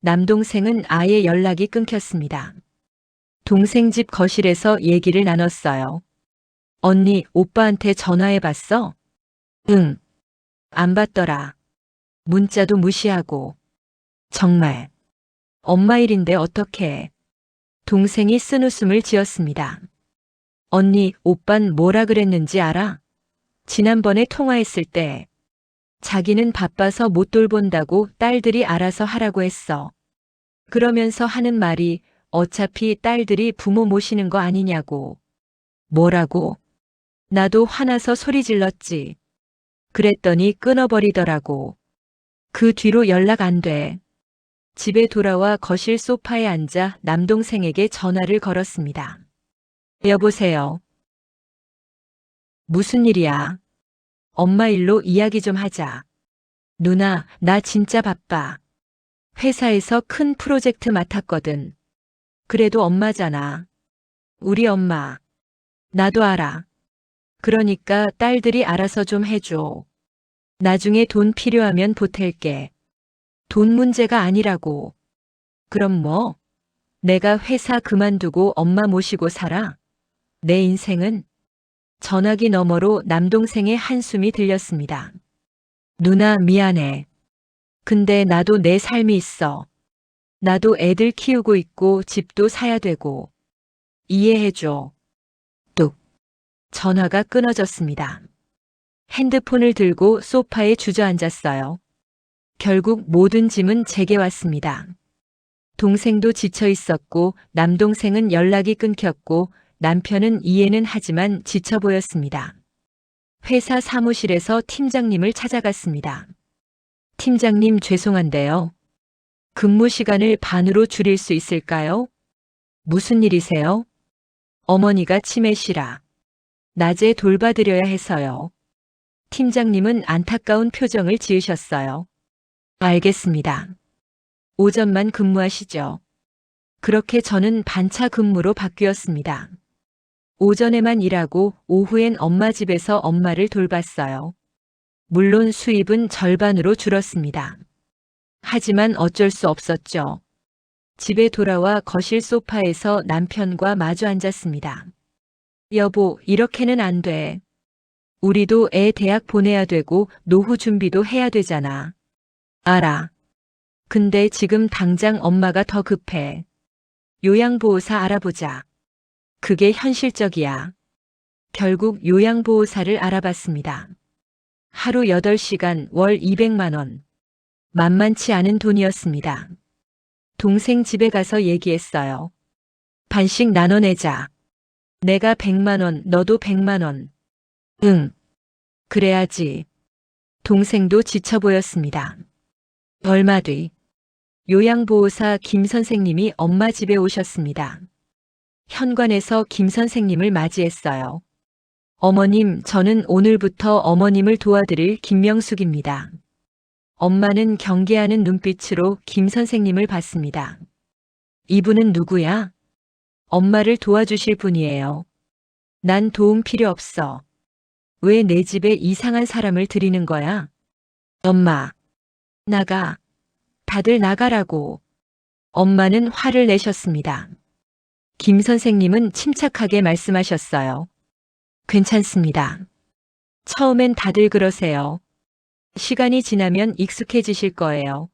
남동생은 아예 연락이 끊겼습니다. 동생 집 거실에서 얘기를 나눴어요. 언니, 오빠한테 전화해봤어? 응. 안 받더라. 문자도 무시하고. 정말. 엄마 일인데 어떡해. 동생이 쓴웃음을 지었습니다. 언니, 오빤 뭐라 그랬는지 알아? 지난번에 통화했을 때 자기는 바빠서 못 돌본다고 딸들이 알아서 하라고 했어. 그러면서 하는 말이 어차피 딸들이 부모 모시는 거 아니냐고. 뭐라고? 나도 화나서 소리 질렀지. 그랬더니 끊어버리더라고. 그 뒤로 연락 안 돼. 집에 돌아와 거실 소파에 앉아 남동생에게 전화를 걸었습니다. 여보세요. 무슨 일이야? 엄마 일로 이야기 좀 하자. 누나, 나 진짜 바빠. 회사에서 큰 프로젝트 맡았거든. 그래도 엄마잖아. 우리 엄마. 나도 알아. 그러니까 딸들이 알아서 좀 해줘. 나중에 돈 필요하면 보탤게. 돈 문제가 아니라고. 그럼 뭐? 내가 회사 그만두고 엄마 모시고 살아? 내 인생은? 전화기 너머로 남동생의 한숨이 들렸습니다. 누나 미안해. 근데 나도 내 삶이 있어. 나도 애들 키우고 있고 집도 사야 되고. 이해해줘. 뚝. 전화가 끊어졌습니다. 핸드폰을 들고 소파에 주저앉았어요. 결국 모든 짐은 제게 왔습니다. 동생도 지쳐 있었고 남동생은 연락이 끊겼고 남편은 이해는 하지만 지쳐 보였습니다. 회사 사무실에서 팀장님을 찾아갔습니다. 팀장님 죄송한데요. 근무 시간을 반으로 줄일 수 있을까요? 무슨 일이세요? 어머니가 치매시라. 낮에 돌봐드려야 해서요. 팀장님은 안타까운 표정을 지으셨어요. 알겠습니다. 오전만 근무하시죠. 그렇게 저는 반차 근무로 바뀌었습니다. 오전에만 일하고 오후엔 엄마 집에서 엄마를 돌봤어요. 물론 수입은 절반으로 줄었습니다. 하지만 어쩔 수 없었죠. 집에 돌아와 거실 소파에서 남편과 마주 앉았습니다. 여보, 이렇게는 안 돼. 우리도 애 대학 보내야 되고 노후 준비도 해야 되잖아. 알아. 근데 지금 당장 엄마가 더 급해. 요양보호사 알아보자. 그게 현실적이야. 결국 요양보호사를 알아봤습니다. 하루 8시간 월 200만 원. 만만치 않은 돈이었습니다. 동생 집에 가서 얘기했어요. 반씩 나눠내자. 내가 100만 원, 너도 100만 원. 응. 그래야지. 동생도 지쳐 보였습니다. 얼마 뒤 요양보호사 김 선생님이 엄마 집에 오셨습니다. 현관에서 김 선생님을 맞이했어요. 어머님, 저는 오늘부터 어머님을 도와드릴 김명숙입니다. 엄마는 경계하는 눈빛으로 김 선생님을 봤습니다. 이분은 누구야? 엄마를 도와주실 분이에요. 난 도움 필요 없어. 왜 내 집에 이상한 사람을 들이는 거야? 엄마, 나가. 다들 나가라고. 엄마는 화를 내셨습니다. 김 선생님은 침착하게 말씀하셨어요. 괜찮습니다. 처음엔 다들 그러세요. 시간이 지나면 익숙해지실 거예요.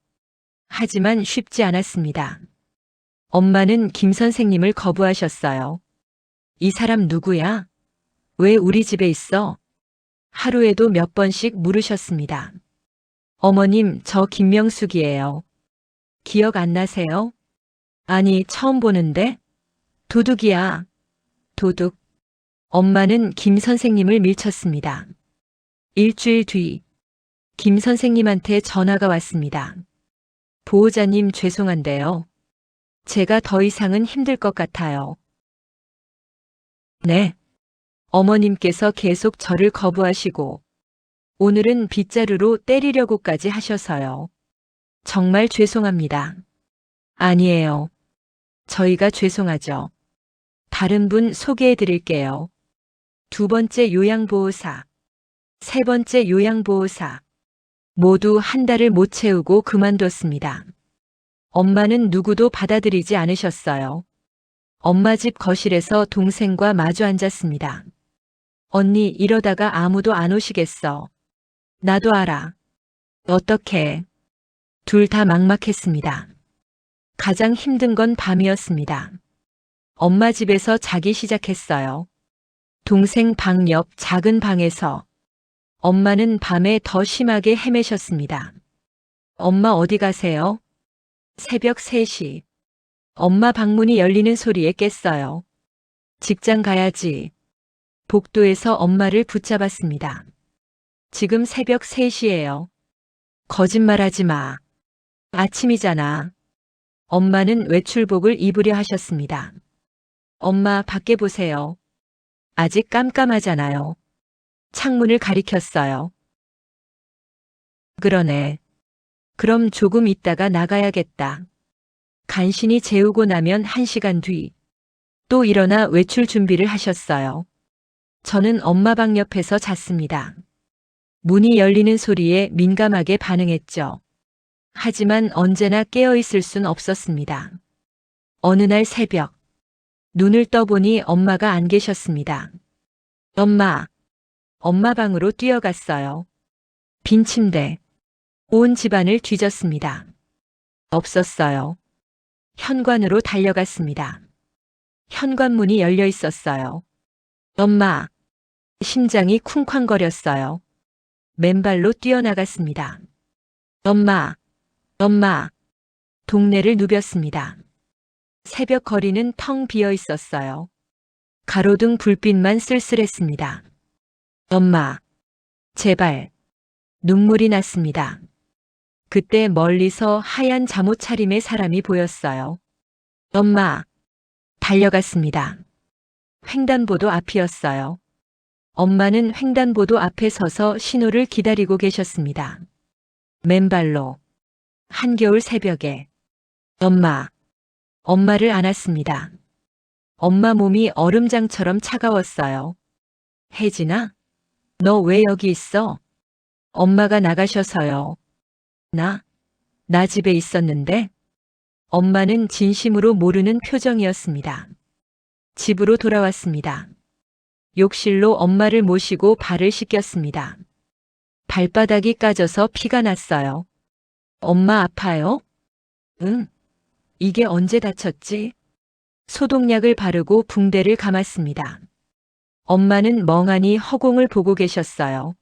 하지만 쉽지 않았습니다. 엄마는 김 선생님을 거부하셨어요. 이 사람 누구야? 왜 우리 집에 있어? 하루에도 몇 번씩 물으셨습니다. 어머님, 저 김명숙이에요. 기억 안 나세요? 아니, 처음 보는데? 도둑이야. 도둑. 엄마는 김 선생님을 밀쳤습니다. 일주일 뒤, 김 선생님한테 전화가 왔습니다. 보호자님 죄송한데요. 제가 더 이상은 힘들 것 같아요. 네. 어머님께서 계속 저를 거부하시고 오늘은 빗자루로 때리려고까지 하셔서요. 정말 죄송합니다. 아니에요. 저희가 죄송하죠. 다른 분 소개해 드릴게요. 두 번째 요양보호사, 세 번째 요양보호사. 모두 한 달을 못 채우고 그만뒀습니다. 엄마는 누구도 받아들이지 않으셨어요. 엄마 집 거실에서 동생과 마주 앉았습니다. 언니, 이러다가 아무도 안 오시겠어. 나도 알아. 어떡해. 둘 다 막막했습니다. 가장 힘든 건 밤이었습니다. 엄마 집에서 자기 시작했어요. 동생 방 옆 작은 방에서. 엄마는 밤에 더 심하게 헤매셨습니다. 엄마 어디 가세요? 새벽 3시. 엄마 방문이 열리는 소리에 깼어요. 직장 가야지. 복도에서 엄마를 붙잡았습니다. 지금 새벽 3시예요. 거짓말하지 마. 아침이잖아. 엄마는 외출복을 입으려 하셨습니다. 엄마, 밖에 보세요. 아직 깜깜하잖아요. 창문을 가리켰어요. 그러네. 그럼 조금 있다가 나가야겠다. 간신히 재우고 나면 1시간 뒤. 또 일어나 외출 준비를 하셨어요. 저는 엄마 방 옆에서 잤습니다. 문이 열리는 소리에 민감하게 반응했죠. 하지만 언제나 깨어있을 순 없었습니다. 어느 날 새벽, 눈을 떠보니 엄마가 안 계셨습니다. 엄마 방으로 뛰어갔어요. 빈 침대, 온 집안을 뒤졌습니다. 없었어요. 현관으로 달려갔습니다. 현관문이 열려 있었어요. 엄마, 심장이 쿵쾅거렸어요. 맨발로 뛰어나갔습니다. 엄마, 동네를 누볐습니다. 새벽 거리는 텅 비어 있었어요. 가로등 불빛만 쓸쓸했습니다. 엄마, 제발. 눈물이 났습니다. 그때 멀리서 하얀 잠옷 차림의 사람이 보였어요. 엄마, 달려갔습니다. 횡단보도 앞이었어요. 엄마는 횡단보도 앞에 서서 신호를 기다리고 계셨습니다. 맨발로. 한겨울 새벽에. 엄마를 안았습니다. 엄마 몸이 얼음장처럼 차가웠어요. 혜진아, 너 왜 여기 있어? 엄마가 나가셔서요. 나 집에 있었는데? 엄마는 진심으로 모르는 표정이었습니다. 집으로 돌아왔습니다. 욕실로 엄마를 모시고 발을 씻겼습니다. 발바닥이 까져서 피가 났어요. 엄마 아파요? 응. 이게 언제 다쳤지? 소독약을 바르고 붕대를 감았습니다. 엄마는 멍하니 허공을 보고 계셨어요.